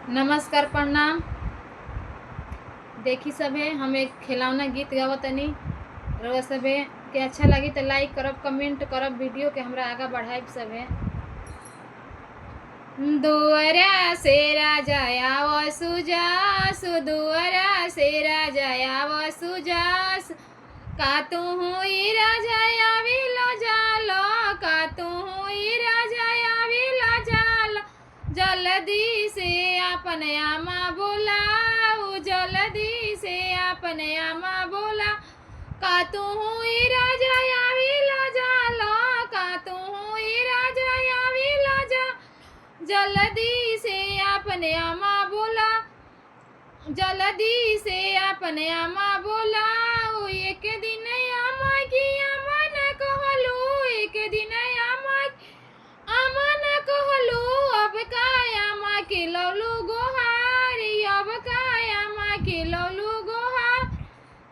नमस्कार प्रणाम। देखी सभे हम एक खिलौना गीत गावतनी। रउआ सभे के अच्छा लगी तो लाइक करब, कमेंट करब, वीडियो के हमरा आगा बढ़ाइब सभे। दुआरा से राजा आव सुजास, दुआरा से राजा आव सुजास, का तू हुई राजा आविलो जालो, का तू हुई राजा आविलो जालो, जल्दी से अपन आमा बोलाऊ, जल्दी से अपन आमा बोला, का तू हुई राजा आविलो जालो, का तू हुई राजा आविलो जा, जल्दी से अपन आमा बोला, जल्दी से अपन आमा बोला। एक दिन आमा की आमा न कहलू, एक दिन आमा न कहलू, अब का आमा के लौलू गोहारी, अब का आमा के लौलू गोहार,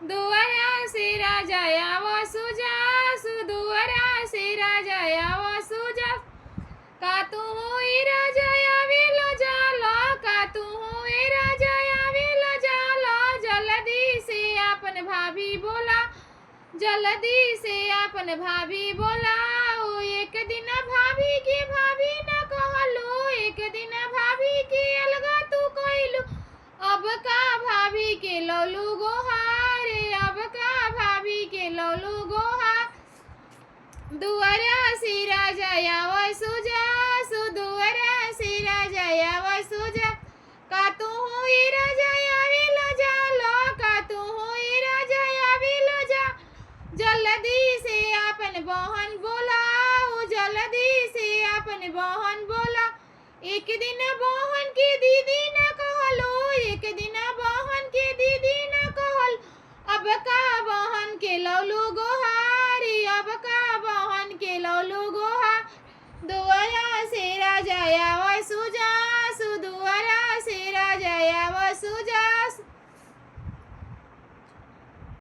दुआरा से राजा आव सुजास, दुआरा से राजा आव सुजास, का तू हुई राजा आविलो जालो, का तू हुई राजा आविलो जालो, जल्दी से अपन भाभी बोला, जल्दी से अपन भाभी बोला। एक दिन भाभी न कहलू, एक दिन भाभी के अलगा तू कहलू, अब का भाभी के लौलू गोहार, अब का भाभी के लौलू गोहार, दुआरा से राजा आव सुजास, दुआरा से राजा आव सुजास, का तू हुई राजा आविलो जालो, का तू हुई राजा आविलो जा, जल्दी से अपन बहन बोलाऊ, जल्दी से अपन बहन बोला। एक दिन बहन के दीदी न कहलो, एक दिन बहन के दीदी न कहल, अब का बहन के लौलू गोहारी, अब का बहन के लौलू गोहार, दुआरा से राजा आव